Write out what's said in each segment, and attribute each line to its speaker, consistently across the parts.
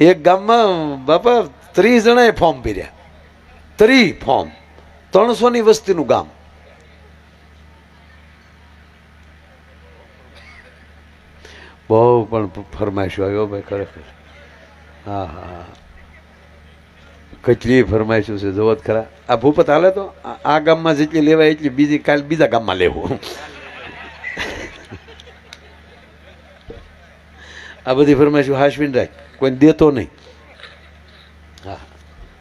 Speaker 1: એક ગામમાં બાપા 30 જણાએ ફોર્મ ભર્યા, 30 ફોર્મ, 300ની વસ્તીનું ગામ. બહુ પણ ફરમાઈશો આવ્યો ભાઈ ખરેખર. હા હા, કેટલી ફરમાઈશો છે જોવો જ ખરા. આ ભૂપત હાલે તો આ ગામમાં જેટલી લેવાય એટલી બીજી કાલ બીજા ગામમાં લેવું. આ બધી ફરમાઈશો હાશવીન રાખ, કોઈ દેતો નહીં. હા,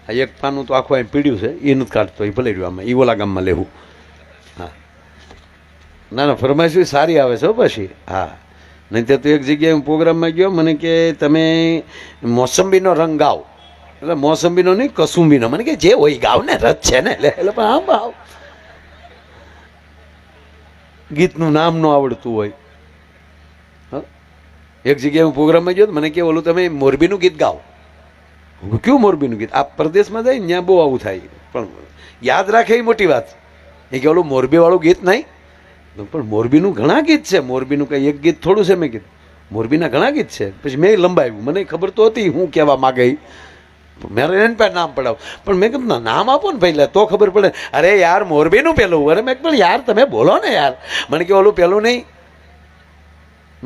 Speaker 1: આ એક પાનું તો આખું અહીં પીડ્યું છે, એ નથી કાઢતો, એ ભલે રહ્યું આમાં, એ ઓલા ગામમાં લેવું. હા ના ના, ફરમાઈશો સારી આવે છે પછી. હા, નહીં તો એક જગ્યાએ હું પ્રોગ્રામમાં ગયો, મને કે તમે મોસંબીનો રંગ ગાઓ. એટલે મોસંબીનો નહીં, કસુંબીનો. મને કે જે હોય ગાવ ને, રથ છે ને. એટલે પણ આમ આવ ગીતનું નામ ન આવડતું હોય. એક જગ્યાએ હું પ્રોગ્રામમાં ગયો, મને કે ઓલું તમે મોરબીનું ગીત ગાઓ. કયું મોરબીનું ગીત? આ પ્રદેશમાં જાય ને ત્યાં બહુ આવું થાય, પણ યાદ રાખે એ મોટી વાત. એ કે ઓલું મોરબીવાળું ગીત નહીં, પણ મોરબીનું ઘણા ગીત છે. મોરબીનું કંઈ એક ગીત થોડું છે. મેં કીધું મોરબીના ઘણા ગીત છે. પછી મેં લંબાવ્યું, મને ખબર તો હતી હું કહેવા માગે, મારે એને પાસે નામ પડાવ. પણ મેં કીધું નામ આપો ને પહેલાં તો ખબર પડે. અરે યાર મોરબીનું પેલું. અરે મેં પણ યાર તમે બોલો ને યાર. મને કે ઓલું પેલું નહીં,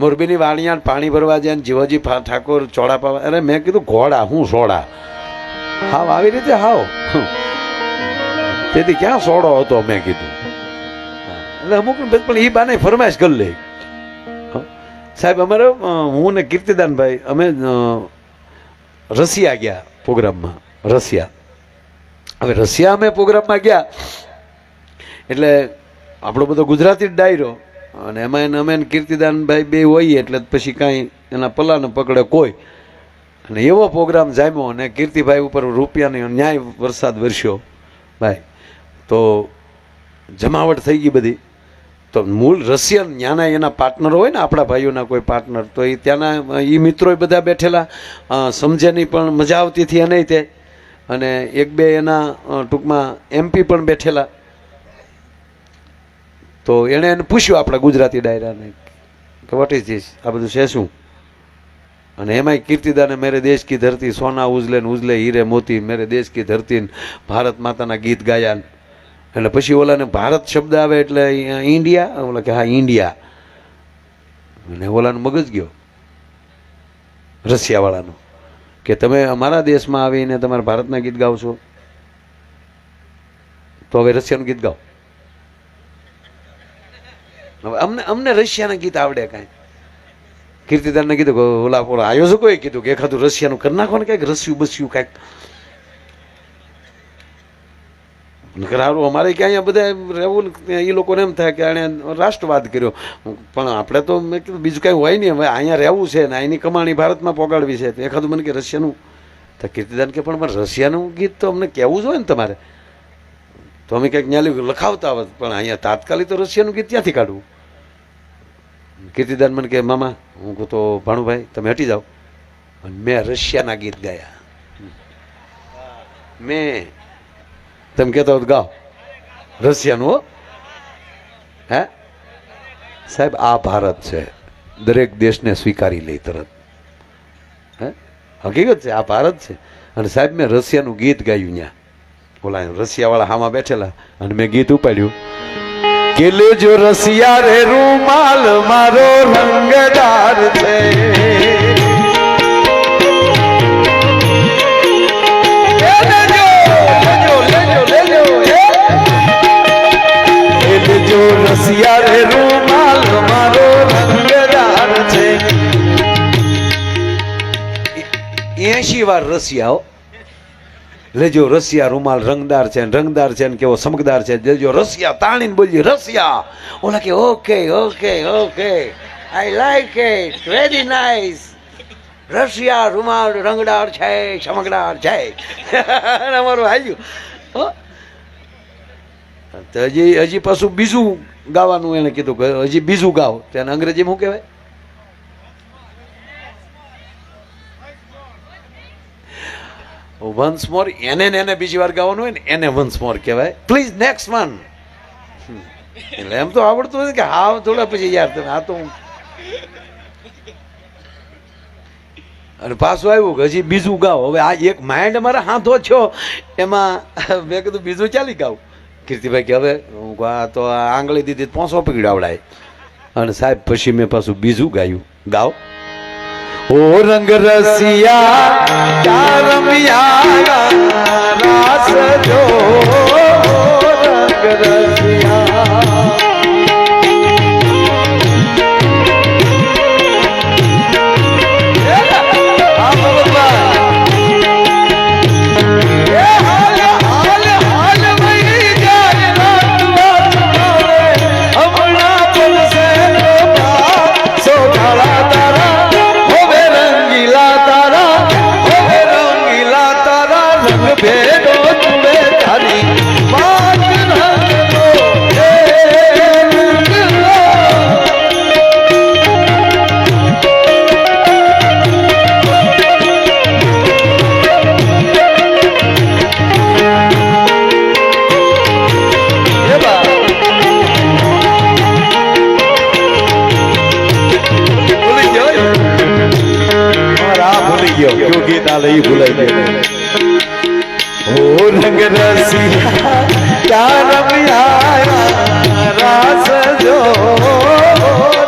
Speaker 1: મોરબીની વાણિયા પાણી ભરવા જાય ને જીવાજી ઠાકોર ચોડા પાવા. અરે મેં કીધું ઘોડા, હું સોડા. હાવ આવી રીતે હાવ. તેથી ક્યાં સોડો હતો મેં કીધું. એટલે અમુક પણ એ બાને ફરમાઈશ કરી લે. સાહેબ અમારે હું ને કીર્તિદાનભાઈ અમે રશિયા ગયા પ્રોગ્રામમાં. રશિયા, હવે રશિયા અમે પ્રોગ્રામમાં ગયા એટલે આપણો બધો ગુજરાતી જ ડાયરો, અને એમાં એને અમે કીર્તિદાનભાઈ બે હોઈએ એટલે પછી કાંઈ એના પલ્લાને પકડે કોઈ. અને એવો પ્રોગ્રામ જામ્યો, અને કીર્તિભાઈ ઉપર રૂપિયાની ન્યાય વરસાદ વરસ્યો ભાઈ. તો જમાવટ થઈ ગઈ બધી. તો મૂળ રશિયન ત્યાંના એના પાર્ટનર હોય ને, આપણા ભાઈઓના કોઈ પાર્ટનર, તો એ ત્યાંના એ મિત્રો બધા બેઠેલા, સમજે નહીં પણ મજા આવતી હતી એને તે. અને એક બે એના ટૂંકમાં MP પણ બેઠેલા. તો એણે એને પૂછ્યું આપણા ગુજરાતી ડાયરાને કે વોટ ઇઝ ધીસ, આ બધું છે શું? અને એમાંય કીર્તિદાને મેરે દેશ કી ધરતી સોના ઉજલે ને ઉજલે હીરે મોતી, મેરે દેશ કી ધરતી ભારત માતાના ગીત ગાયા. એટલે પછી ઓલાને ભારત શબ્દ આવે એટલે ઇન્ડિયા, ઓલા કે હા ઇન્ડિયા. અને ઓલાનો મગજ ગયો રશિયાવાળાનો કે તમે અમારા દેશમાં આવીને તમારા ભારતના ગીત ગાઓ છો, તો હવે રશિયાનું ગીત ગાઓ. હવે અમને રશિયાના ગીત આવડે કાંઈ. કીર્તિદાનને કીધું કે ઓલા આયોજકોએ કીધું કે એખાદું રશિયાનું કરી નાખો ને, કાંઈક રસ્યું બસ્યું કાંઈક. સારું, અમારે ક્યાં અહીંયા બધા રહેવું એ લોકોને એમ થાય કે આણે રાષ્ટ્રવાદ કર્યો. પણ આપણે તો મેં કીધું બીજું કાંઈ હોય નહીં, હવે અહીંયા રહેવું છે ને અહીંની કમાણી ભારતમાં પોગાડવી છે. તો એખાદું મને કે રશિયાનું. તો કીર્તિદાન કે પણ રશિયાનું ગીત તો અમને કહેવું જોઈએ ને તમારે. તો અમે કંઈક ન્યાલી લખાવતા હોત, પણ અહીંયા તાત્કાલિક તો રશિયાનું ગીત ક્યાંથી કાઢવું? કીર્તિદાન મને કે મામા, હું કહું તો ભાણુભાઈ તમે હટી જાઓ. અને મેં રશિયાના ગીત ગાયા. મેં તમે કહેતા હોત ગાઓ રશિયાનું. હો હે સાહેબ, આ ભારત છે, દરેક દેશને સ્વીકારી લે તરત. હે હકીકત છે, આ ભારત છે. અને સાહેબ મેં રશિયાનું ગીત ગાયું ત્યાં. ઓલા રશિયાવાળા હામાં બેઠેલા, અને મેં ગીત ઉપાડ્યું કે લેજો રશિયા રે રૂમાલ મારો રંગદાર છે, રશિયા રે રૂમાલ મારો રંગદાર છે. 80 વાર રશિયા. લેજો રશિયા રૂમાલ રંગદાર છે, રંગદાર છે ને કેવો ચમકદાર છે. લેજો રશિયા, તાણીને બોલજી રશિયા. ઓલા કે okay okay okay, I like it, very nice. Russia રૂમાલ રંગદાર છે, ચમકદાર છે. અમારું હાલ્યું. તો હજી પાછું બીજું ગાવાનું એને કીધું કે હજી બીજું ગાવ. તેને અંગ્રેજીમાં શું કહેવાય? વન્સ મોર. એને બીજી વાર ગાવાનું હોય ને એને વન્સ મોર કહેવાય. Please next one. એટલે એમ તો આવડતું નથી કે હા થોડા પછી યાર તમે આ તો. અને પાછું આવ્યું કે હજી બીજું ગાવ. હવે આ એક માઇન્ડ અમારા હાથો છો એમાં મેં કીધું બીજું ચાલી ગાવ. કીર્તિભાઈ કે હવે આ તો આંગળી દીધી પોસો પકડાવડાય. અને સાહેબ પછી મેં પાછું બીજું ગાયું. ગાવ. ઓ રંગ રસિયા રમિયા રાસ જો રંગ રસિયા. ભૂલાઈ ગયો. ઓ રંગ રસિયા રમિયા રાસ જો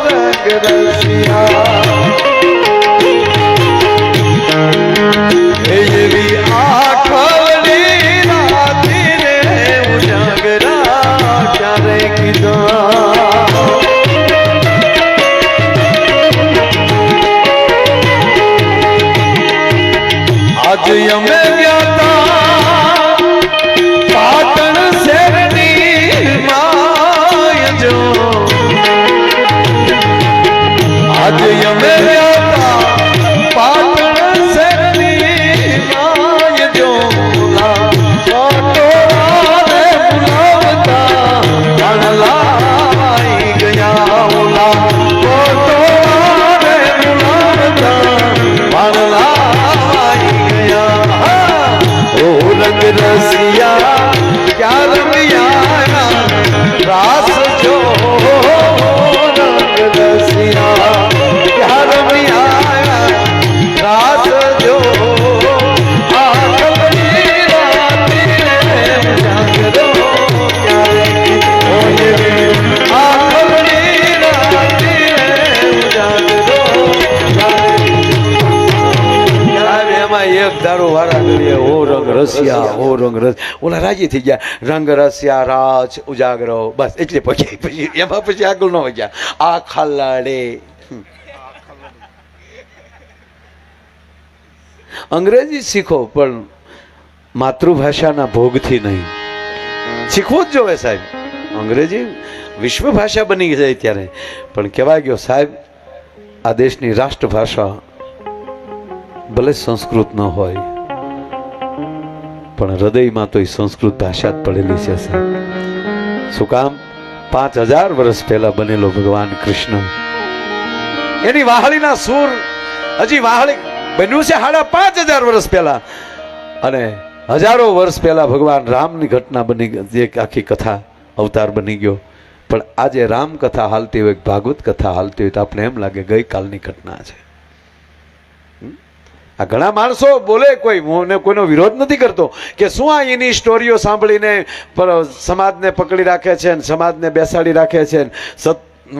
Speaker 1: રંગ રસિયા. એવી આખરી રાતી રે ઉજાગરા ક્યારે કીધા. આજ અમે ગયા પાટણ શહેરની માય જો. આજ અમે ગયા પાટણ શહેરની માય જો. બોલાવતા લાઈ ગયા ઓલા. બોલાવતા રંગ રસિયા ક્યાં રમિયા રાસ જો રંગ રસિયા ક્યાં રમિયા રાસ જો. એક ધારો વારા કરીએ ઓ રંગ રસિયા ઓ રંગ રસ. ઓલા રાજી થઈ ગયા. રંગ રસિયા રાજ ઉજાગરો બસ એટલે પછી એમાં પછી આગળ ન ગયા. આ ખાલાડે અંગ્રેજી શીખો પણ માતૃભાષાના ભોગથી નહીં. શીખવું જ જોવે સાહેબ. અંગ્રેજી વિશ્વ ભાષા બની જાય ત્યારે પણ કહેવાય ગયો સાહેબ આ દેશની રાષ્ટ્રભાષા ભલે સંસ્કૃત ન હોય પણ હૃદયમાં તો એ સંસ્કૃત ભાષા જ પડેલી છે સાહેબ. શું કામ? 5000 વર્ષ પહેલા બનેલો ભગવાન કૃષ્ણ એની વાહળીના સૂર હજી વાહળી બન્યું છે 5500 વર્ષ પહેલા. અને હજારો વર્ષ પહેલા ભગવાન રામની ઘટના બની જે આખી કથા અવતાર બની ગયો. પણ આજે રામ કથા હાલતી હોય ભાગવત કથા હાલતી હોય તો આપણે એમ લાગે ગઈકાલની ઘટના છે. આ ઘણા માણસો બોલે કોઈ હું કોઈનો વિરોધ નથી કરતો કે શું આ એની સ્ટોરીઓ સાંભળીને સમાજને પકડી રાખે છે ને સમાજને બેસાડી રાખે છે.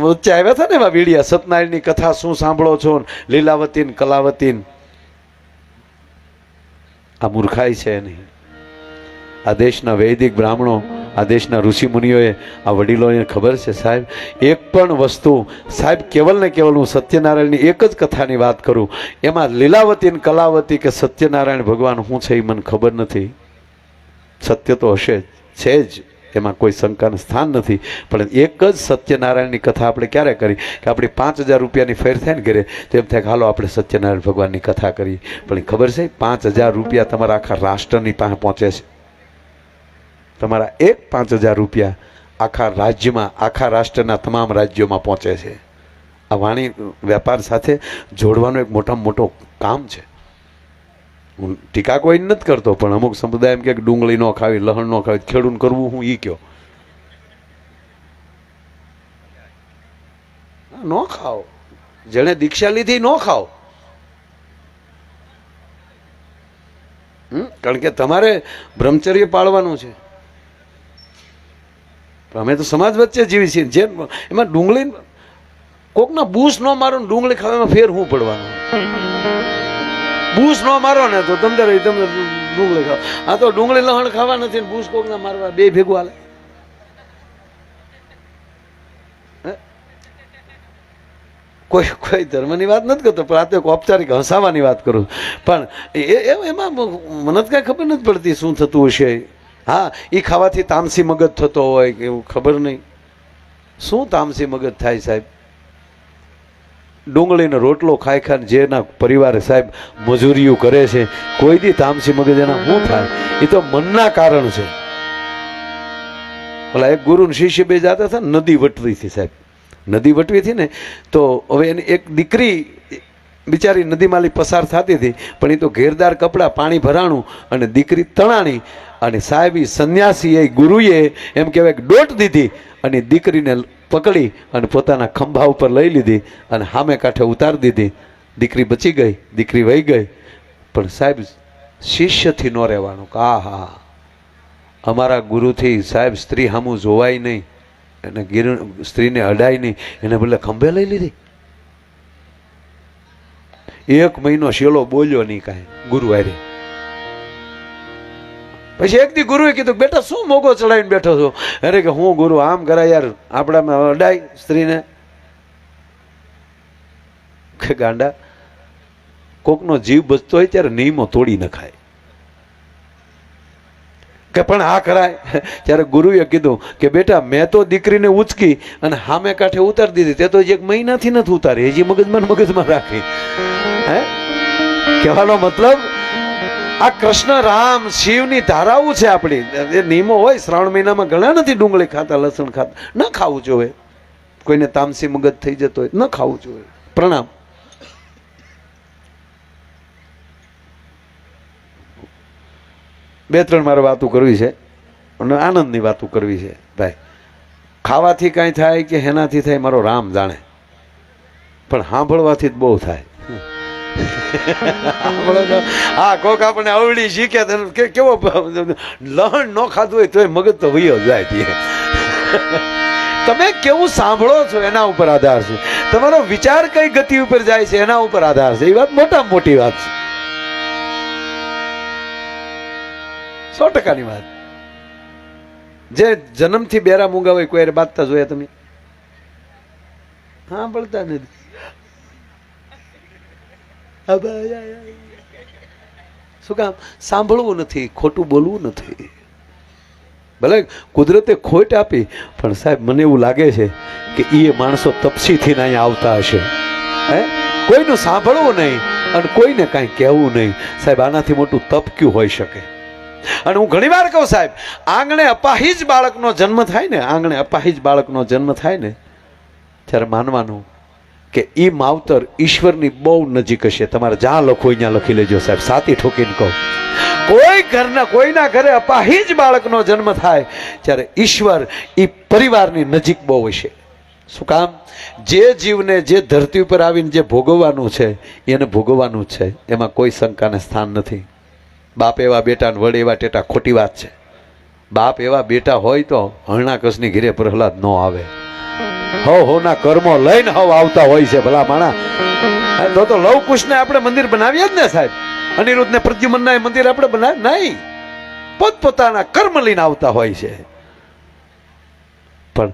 Speaker 1: વચ્ચે આવ્યા હતા ને એવા વિડીયા સત્યનારાયણની કથા શું સાંભળો છો લીલાવતી કલાવતી. આ મૂર્ખાઈ છે નહીં. આ દેશના વૈદિક બ્રાહ્મણો આ દેશના ઋષિ મુનિઓએ આ વડીલોને ખબર છે સાહેબ એક પણ વસ્તુ સાહેબ કેવલ ને કેવલ હું સત્યનારાયણની એક જ કથાની વાત કરું એમાં લીલાવતી ને કલાવતી કે સત્યનારાયણ ભગવાન શું છે એ મને ખબર નથી. સત્ય તો હશે છે જ એમાં કોઈ શંકાનું સ્થાન નથી. પણ એક જ સત્યનારાયણની કથા આપણે ક્યારે કરી કે આપણી 5000 રૂપિયાની ફેર થાય ને ઘરે તો એમ થાય કે હાલો આપણે સત્યનારાયણ ભગવાનની કથા કરી. પણ ખબર છે 5000 રૂપિયા તમારા આખા રાષ્ટ્રની પાસે પહોંચે છે. તમારા એક 5000 રૂપિયા આખા રાજ્યમાં આખા રાષ્ટ્રના તમામ રાજ્યોમાં પહોંચે છે. આ વાણી વેપાર સાથે જોડવાનું એક મોટામાં મોટો કામ છે. હું ટીકા કોઈ નથી કરતો પણ અમુક સંપ્રદાય એમ કે ડુંગળી ન ખાવી લહણ ન ખાવી ખેડૂત કરવું હું ઈ કયો ન ખાઓ. જેણે દીક્ષા લીધી ન ખાઓ. કારણ કે તમારે બ્રહ્મચર્ય પાળવાનું છે. અમે તો સમાજ વચ્ચે જીવી છીએ. જે એમાં ડુંગળી કોકના બૂસ ન મારો ને ડુંગળી ખાવામાં ફેર શું પડવાનું? બૂસ ન મારો ને તો તમને ડુંગળી ખાવ. આ તો ડુંગળી લહણ ખાવા નથી ને બૂસ કોકના મારવા, બે ભેગું હાલે. કોઈ ધર્મની વાત નથી કરતો, પણ આ તો ઔપચારિક હસાવાની વાત કરું. પણ એમાં મને જ કાંઈ ખબર નથી પડતી શું થતું હશે. હા, એ ખાવાથી તામસી મગજ થતો હોય કે એવું ખબર નહીં. શું તામસી મગજ થાય સાહેબ? ડુંગળીનો રોટલો ખાઈ ખાઈને જેના પરિવારે સાહેબ મજૂરીઓ કરે છે, કોઈ દી તામસી મગજ એના શું થાય? એ તો મનના કારણ છે. ઓલા એક ગુરુ ને શિષ્ય બે જતા હતા, નદી વટવી હતી સાહેબ. નદી વટવી હતી ને તો હવે એની એક દીકરી બિચારી નદીમાંથી પસાર થતી હતી, પણ એ તો ઘેરદાર કપડાં, પાણી ભરાણું અને દીકરી તણાણી. અને સાહેબ સંન્યાસી એ ગુરુએ એમ કહેવાય દોટ દીધી અને દીકરીને પકડી અને પોતાના ખંભા ઉપર લઈ લીધી અને સામે કાંઠે ઉતારી દીધી. દીકરી બચી ગઈ, દીકરી વહી ગઈ. પણ સાહેબ શિષ્યથી ન રહેવાનું. હા હા, અમારા ગુરુથી સાહેબ સ્ત્રી સામું જોવાય નહીં, એને સ્ત્રીને અડાય નહીં, એને બદલે ખંભે લઈ લીધી. 1 મહિનો શેલો બોલ્યો નહીં કાંઈ ગુરુ હારે. પછી એક દી ગુરુએ કીધું, બેટા શું મોગો ચડાવીને બેઠો છો? અરે કે હું ગુરુ આમ કરાય યાર, આપણામાં અડાય સ્ત્રીને. કે ગાંડા, કોકનો જીવ બચતો હોય ત્યારે નિયમો તોડી નખાય. કે પણ આ કરાય. ત્યારે ગુરુએ કીધું કે બેટા મેં તો દીકરીને ઉચકી અને સામે કાંઠે ઉતારી દીધી, તે તો 1 મહિનાથી નથી ઉતારી, હજી મગજમાં રાખી. હે, કહેવાનો મતલબ આ કૃષ્ણ રામ શિવની ધારાઓ છે આપણી. એ નિયમો હોય. શ્રાવણ મહિનામાં ઘણા નથી ડુંગળી ખાતા, લસણ ખાતા. ન ખાવું જોઈએ. કોઈને તામસી મગજ થઈ જતો હોય ન ખાવું જોઈએ. પ્રણામ. બે ત્રણ મારે વાતો કરવી છે અને આનંદની વાતો કરવી છે ભાઈ. ખાવાથી કાંઈ થાય કે હેનાથી થાય મારો રામ જાણે, પણ સાંભળવાથી જ બહુ થાય. હા, કોક આપણે અવળી શીખે કેવો લહણ ન ખાધું હોય તોય મગજ તો વયો જાય. તમે કેવું સાંભળો છો એના ઉપર આધાર છે. તમારો વિચાર કઈ ગતિ ઉપર જાય છે એના ઉપર આધાર છે. એ વાત મોટામાં મોટી વાત છે, 100%ની વાત. જે જન્મથી બેરા મૂંગા હોય કોઈ બાંધતા જોયા તમે? હા, બોલતા નથી. શું કામ? સાંભળવું નથી, ખોટું બોલવું નથી. ભલે કુદરતે ખોટ આપી, પણ સાહેબ મને એવું લાગે છે કે એ માણસો તપસીથી અહીંયા આવતા હશે. હે, કોઈનું સાંભળવું નહીં અને કોઈને કાંઈ કહેવું નહીં. સાહેબ આનાથી મોટું તપ ક્યું હોઈ શકે? અને હું ઘણી વાર કહું સાહેબ, આંગણે અપાહિજ બાળકનો જન્મ થાય ને, આંગણે અપાહિજ બાળકનો જન્મ થાય ને, ત્યારે માનવાનું કે એ માવતર ઈશ્વરની બહુ નજીક હશે. તમારે જ્યાં લખો અહીંયા લખી લેજો સાહેબ, સાતી ઠોકીને કહું. કોઈના ઘરે અપાહિજ બાળકનો જન્મ થાય ત્યારે ઈશ્વર એ પરિવારની નજીક બહુ હશે. શું કામ? જે જીવને જે ધરતી ઉપર આવીને જે ભોગવવાનું છે એને ભોગવવાનું છે, એમાં કોઈ શંકાને સ્થાન નથી. બાપ એવા બેટા ને વડ એવા ટેટા, ખોટી વાત છે. બાપ એવા બેટા હોય તો હરણાકસની ઘેરે પ્રહલાદ ન આવે. હોના કર્મો લઈને આવતા હોય છે ભલા માણા. તો લવ કુશને આપણે મંદિર બનાવીએ જ ને સાહેબ. અનિરુદ્ધ ને પ્રદ્યુમ્નના મંદિર આપણે બનાવ્યા નહીં, પોતપોતાના કર્મ લઈને આવતા હોય છે. પણ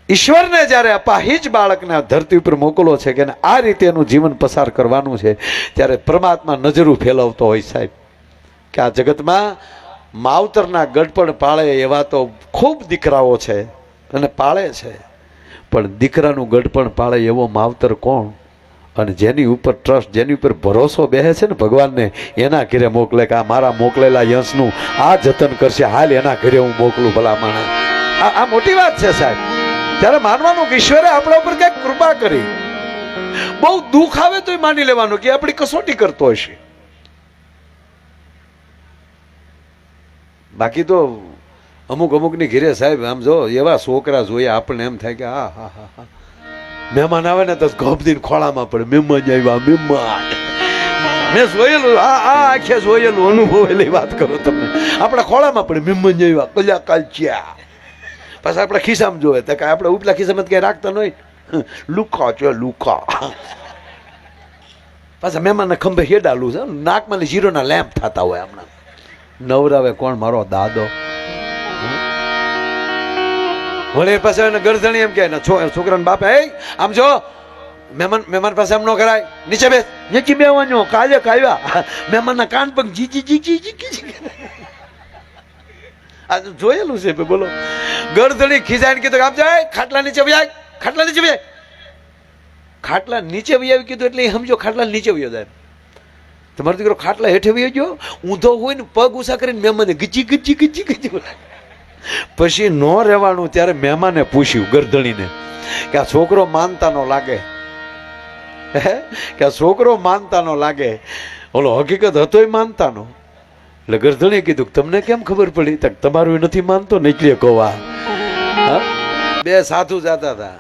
Speaker 1: ઈશ્વરને જ્યારે અપાહિજ બાળકને ધરતી ઉપર મોકલો છે કે આ રીતે એનું જીવન પસાર કરવાનું છે, ત્યારે પરમાત્મા નજરું ફેલાવતો હોય સાહેબ કે આ જગતમાં માવતરના ગડપણ પાળે એવા તો ખૂબ દીકરાઓ છે અને પાળે છે, પણ દીકરાનું ગડપણ પાળે એવો માવતર કોણ? અને જેની ઉપર ટ્રસ્ટ, જેની ઉપર ભરોસો બેસે છે ને ભગવાનને, એના ઘરે મોકલે કે આ મારા મોકલેલા યશનું આ જતન કરશે, હાલ એના ઘરે હું મોકલું ભલા માણસ. આ મોટી વાત છે સાહેબ. ત્યારે માનવાનું કે ઈશ્વરે આપણા ઉપર ક્યાંક કૃપા કરી. બહુ દુઃખ આવે તો માની લેવાનું કે આપણી કસોટી કરતો હશે. બાકી તો અમુકની ઘરે સાહેબ આમ જો એવા છોકરા જોઈએ આપણને એમ થાય કે હા હા હા હા, મહેમાન આવે ને તો ગોપદીન ખોળામાં પડે, મહેમાન આવ્યા મહેમાન. મેં જોયેલું, આ આખે જોયેલું, અનુભવેલી વાત કરું તમને. આપણા ખોળામાં પડે મહેમાન જેવા કલ્યા કાલચ્યા, પાછા આપણા ખિસ્સામાં જોવે તો આપણે ઉપલા ખિસ્સામાં ક્યાંય રાખતા નહીં, લુખા છે લુખા. પાછા મહેમાનને ખંભે હેડાલું છે, નાકમાં જીરોના લેમ્પ થતા હોય. હમણાં નવરાવે કોણ? મારો દાદો. વળી પાસે ગરદણી એમ કે છોકરાને બાપે, આમ જો મહેમાન પાસે આમ ન કરાય, નીચે બેસ, નીચે બેવાનું, કાલે કાવ્યા. મહેમાનના કાન પગ જી જી જી જી. આ જોયેલું છે. બોલો, ગરદણી ખીજાઈને કીધું આમ જાય, ખાટલા નીચે જાય, ખાટલા નીચે જાય. ખાટલા નીચે આવી કીધું એટલે સમજો ખાટલા નીચે વયો જાય. તમારો દીકરો ખાટલા હેઠે વયો ગયો, ઊંધો હોય ને પગ ઉષા કરીને મહેમાને ગીચી ગીચી ગીચી ગીચી. પછી ન રહેવાનું ત્યારે મહેમાને પૂછ્યું ગરદણીને કે આ છોકરો માનતા નો લાગે, કે આ છોકરો માનતા નો લાગે. ઓલો હકીકત હતોય માનતા નો. એટલે ગરદણીએ કીધું તમને કેમ ખબર પડી? તમારું નથી માનતો નીકળીએ કોવા. બે સાધુ જતા હતા,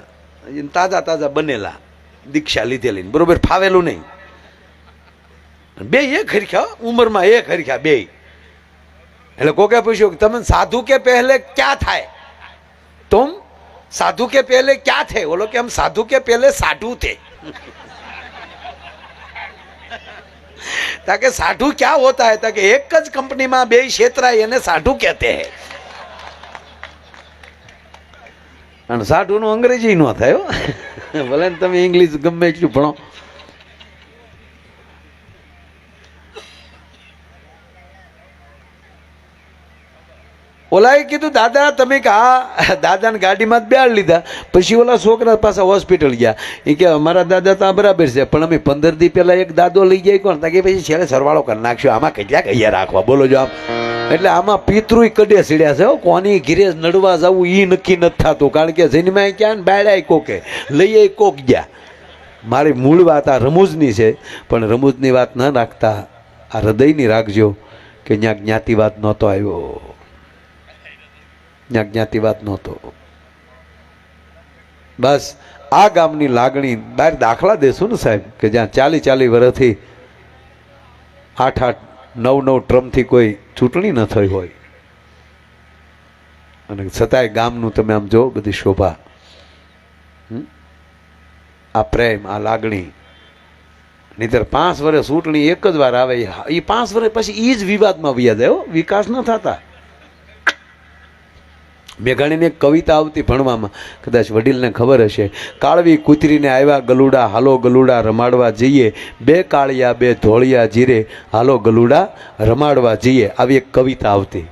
Speaker 1: તાજા તાજા બનેલા, દીક્ષા લીધેલી, બરોબર, ફાવેલું નહીં. બે એક હરખ્યા, ઉંમરમાં એક હરખ્યા બે. એટલે કોકે પૂછ્યું તમે સાધુ કે પહેલે ક્યાં થાય? तुम साधु के पहले क्या थे? बोलो कि हम साधु के पहले साधु थे. ताकि साधु क्या होता है? ताकि एक ज कंपनी में बे क्षेत्राय એને साधु कहते हैं. અને સાધુ નું અંગ્રેજી નો થાય, ભલે તમે ઇંગ્લિશ ગમે એટલું ભણો. ઓલાએ કીધું દાદા તમે આ દાદાને ગાડીમાં જ બેહાડી લીધા. પછી ઓલા છોકરા પાછા હોસ્પિટલ ગયા. એ કે અમારા દાદા તો બરાબર છે, પણ અમે 15 દી પહેલા એક દાદો લઈ જાય કોણ? કે પછી છેલ્લે સરવાળો કરી નાખ્યો, આમાં કેટલાક અહીંયા રાખવા, બોલો જો આમ. એટલે આમાં પિતૃ કડે સીડ્યા છે. કોની ઘીરે નડવા જવું એ નક્કી નથી થતું, કારણ કે જન્માય ક્યાં ને બાળ્યા કોકે, લઈએ કોક ગયા. મારી મૂળ વાત આ રમૂજની છે, પણ રમૂજની વાત ન રાખતા આ હૃદયની રાખજો કે ત્યાં જ્ઞાતિવાદ નહોતો આવ્યો, ત્યાં જ્ઞાતિવાદ નહોતો. બસ આ ગામની લાગણી બહાર દાખલા દેશું ને સાહેબ, કે જ્યાં 40 વર્ષથી 8 9 ટ્રમથી કોઈ ચૂંટણી ન થઈ હોય, અને છતાંય ગામનું તમે આમ જો બધી શોભા, આ પ્રેમ, આ લાગણી. નહીતર 5 વર્ષ ચૂંટણી એક જ વાર આવે, એ 5 વર્ષ પછી એ જ વિવાદમાં વ્યા જાય, વિકાસ ન થતા. મેઘાણીની એક કવિતા આવતી ભણવામાં, કદાચ વડીલને ખબર હશે. કાળવી કૂતરીને આવ્યા ગલુડા, હાલો ગલુડા રમાડવા જઈએ, 2 કાળિયા 2 ધોળિયા જીરે, હાલો ગલુડા રમાડવા જઈએ. આવી એક કવિતા આવતી.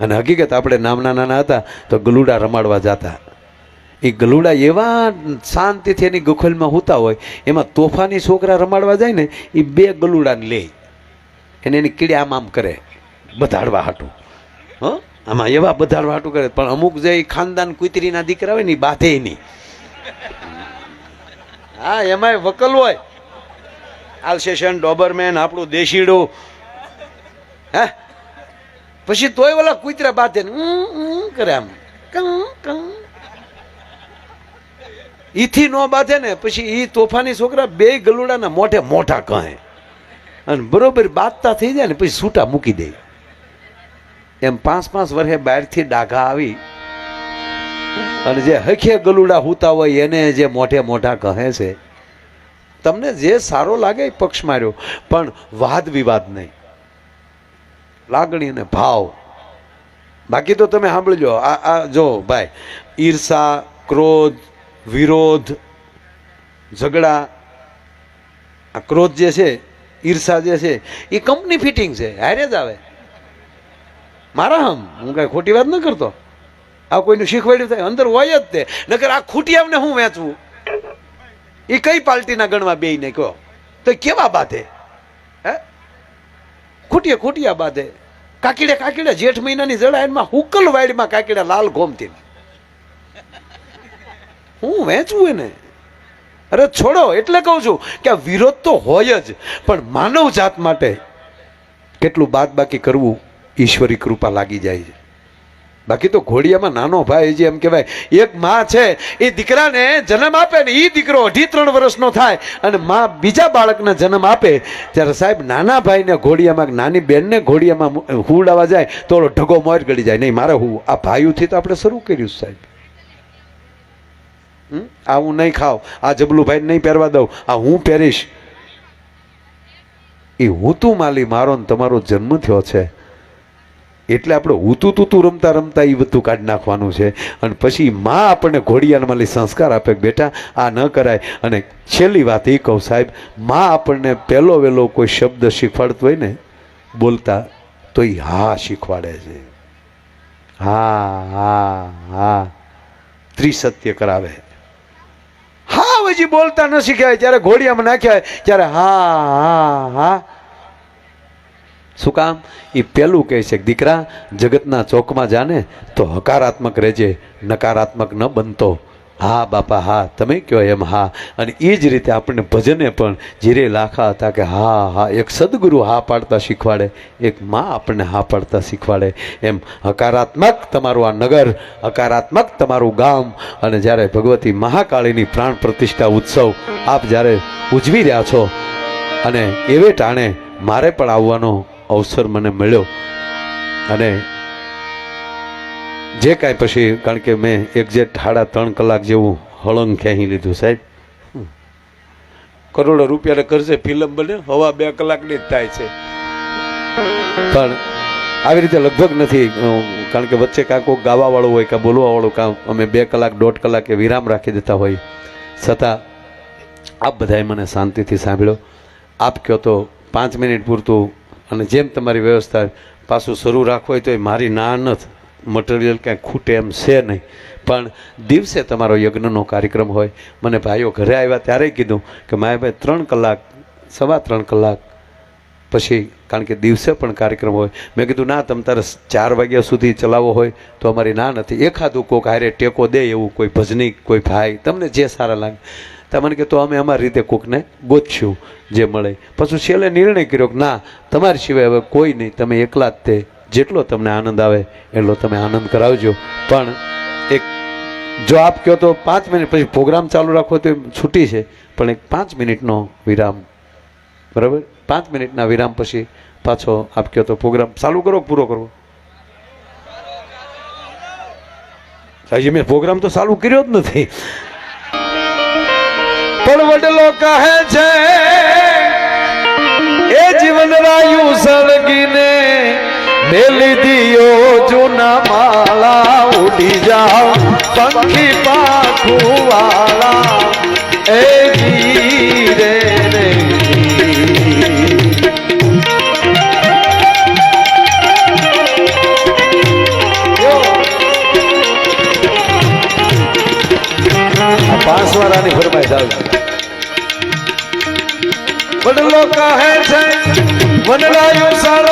Speaker 1: અને હકીકત આપણે નાના હતા તો ગલુડા રમાડવા જતા. એ ગલુડા એવા શાંતિથી એની ગોખલમાં હોતા હોય, એમાં તોફાની છોકરા રમાડવા જાય ને, એ 2 ગલુડાને લે, એને એની કીડી આમ કરે બધાડવા હાટું. આમાં એવા બધાડવા હાટું કરે. પણ અમુક જે ખાનદાન કુતરીના દીકરા હોય ને, એ બાધે નહીં. હા, એમાંય વકલ હોય, આલ્સેશન ડોબરમેન, આપણું દેશીડું. હે, પછી તોય ઓલા કુતરા બાધે કરે આમ, ઈથી નો બાંધે ને, પછી ઈ તોફાની છોકરા 2 ગલુડાના મોઢે મોઢા કહે, અને બરોબર બાંધતા થઈ જાય ને પછી છૂટા મૂકી દે. એમ 5 વર્ષે બહારથી ડાઘા આવી, અને જે હખે ગલુડા હુતા હોય એને જે મોઢે મોઢા કહે છે. તમને જે સારો લાગે એ પક્ષ માર્યો, પણ વાદ વિવાદ નહીં, લાગણી અને ભાવ. બાકી તો તમે સાંભળજો, આ જો ભાઈ, ઈર્ષા, ક્રોધ, વિરોધ, ઝઘડા. આ ક્રોધ જે છે, ઈર્ષા જે છે, એ કંપની ફિટિંગ છે, હારે જ આવે. મારા હું કઈ ખોટી વાત ન કરતો, આ કોઈનું શીખવાડ્યું થાય અંદર હોય જ તે. નકર આ ખૂટિયામને હું વેચવું, એ કઈ પાર્ટીના ગણવા બે ને કહો તો કેવા બાંધે? હે, ખૂટિયા બાંધે. કાકીડા જેઠ મહિનાની જડા એમાં હુકલ વાડીમાં કાકીડા લાલ ઘોમતી, હું વેચવું એને? અરે છોડો. એટલે કહું છું કે આ વિરોધ તો હોય જ, પણ માનવ જાત માટે કેટલું બાદ બાકી કરવું ઈશ્વરી કૃપા લાગી જાય છે. બાકી તો ઘોડિયામાં નાનો ભાઈ જે એમ કહેવાય એક માં છે એ દીકરાને જન્મ આપે ને એ દીકરો 2.5-3 વર્ષનો થાય અને માં બીજા બાળકને જન્મ આપે ત્યારે સાહેબ નાના ભાઈને ઘોડિયામાં નાની બેનને ઘોડિયામાં હુડાવા જાય તો ઓલો ઢગો મોર ગળી જાય. નહીં મારે હું આ ભાઈઓથી તો આપણે શરૂ કર્યું સાહેબ. આ હું નહીં ખાવ, આ જબલું ભાઈ નહીં પહેરવા દઉં, આ હું પહેરીશ. એ હું તું માલી મારો ને તમારો જન્મ થયો છે એટલે આપણે ઉતું તું રમતા રમતા એ બધું કાઢી નાખવાનું છે. અને પછી માં આપણને ઘોડિયામાં લઈ સંસ્કાર આપે કે બેટા આ ન કરાય. અને છેલ્લી વાત એ કહું સાહેબ, માં આપણને પહેલો વહેલો કોઈ શબ્દ શીખવાડતો હોય ને બોલતા તો એ હા શીખવાડે છે. હા હા હા ત્રિસત્ય કરાવે. હા હજી બોલતા ન શીખ્યા ત્યારે ઘોડિયામાં નાખ્યા ત્યારે હા હા હા. શું કામ? એ પેલું કહે છે દીકરા જગતના ચોકમાં જાને તો હકારાત્મક રહેજે, નકારાત્મક ન બનતો. હા બાપા હા તમે કહો એમ હા. અને એ જ રીતે આપણને ભજને પણ જીરે લાખા હતા કે હા હા. એક સદગુરુ હા પાડતા શીખવાડે, એક માં આપણને હા પાડતા શીખવાડે. એમ હકારાત્મક તમારું આ નગર, હકારાત્મક તમારું ગામ. અને જ્યારે ભગવતી મહાકાળીની પ્રાણ પ્રતિષ્ઠા ઉત્સવ આપ જ્યારે ઉજવી રહ્યા છો અને એવે ટાણે મારે પણ આવવાનો અવસર મને મળ્યો. અને જે કાંઈ પછી કારણ કે મેં એક્ઝેક્ટ 3.5 કલાક જેવું હળંગ ખેંચી લીધું સાહેબ. કરોડો રૂપિયાને કરશે ફિલ્મ બને 2.5 કલાકની જ થાય છે પણ આવી રીતે લગભગ નથી. કારણ કે વચ્ચે કાં કોઈ ગાવાવાળું હોય કાં બોલવાવાળું કાં અમે 2 કલાક 1.5 કલાકે વિરામ રાખી દેતા હોય. છતાં આપ બધાએ મને શાંતિથી સાંભળ્યો. આપ કહો તો 5 મિનિટ પૂરતું અને જેમ તમારી વ્યવસ્થા પાછું શરૂ રાખવું હોય તો એ મારી ના નથી. મટીરિયલ કાંઈ ખૂટે એમ છે નહીં. પણ દિવસે તમારો યજ્ઞનો કાર્યક્રમ હોય. મને ભાઈઓ ઘરે આવ્યા ત્યારે કીધું કે માયાભાઈ 3 કલાક 3.25 કલાક પછી કારણ કે દિવસે પણ કાર્યક્રમ હોય. મેં કીધું ના તમ તારે 4 વાગ્યા સુધી ચલાવવો હોય તો અમારી ના નથી. એખાદું કોક હારે ટેકો દે એવું કોઈ ભજની કોઈ ભાઈ તમને જે સારા લાગે તમને કે તો અમે અમારી રીતે કોકને ગોતશું જે મળે. પછી છેલ્લે નિર્ણય કર્યો કે ના તમારી સિવાય હવે કોઈ નહીં, તમે એકલા જ તે જેટલો તમને આનંદ આવે એટલો તમે આનંદ કરાવજો. પણ એક જો આપ કહો તો 5 મિનિટ પછી પ્રોગ્રામ ચાલુ રાખો તો છૂટી છે પણ એક 5 મિનિટનો વિરામ, બરાબર? 5 મિનિટના વિરામ પછી પાછો આપ કહો તો પ્રોગ્રામ ચાલુ કરો પૂરો કરવો. હજી મેં પ્રોગ્રામ તો ચાલુ કર્યો જ નથી. પણ વડલો કહે છે એ જીવન રાયું સળગીને મેલી દિયો જૂના માળા ઉડી જાઓ પંખી પાખું વાળા એ ધીરે રે. પાંચવાળાની ફરમાઈશ આવે. વડલો કહે છે વનરાયું સારા